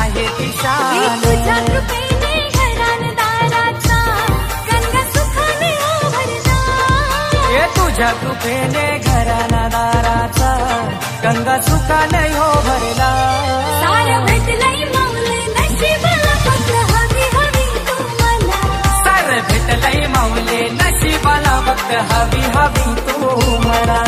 आहे ती शान। तुझ्या कृपेने घरादाराचा गंगा सुखाने हो भरला। तुझ्या कृपेने घरादाराचा गंगा सुखाने हो भरला। सारं भेटलंय माऊली नशिबाला फक्त हवी हवी तू मला। सारं भेटलंय माऊली नशिबाला फक्त हवी हवी तू मला।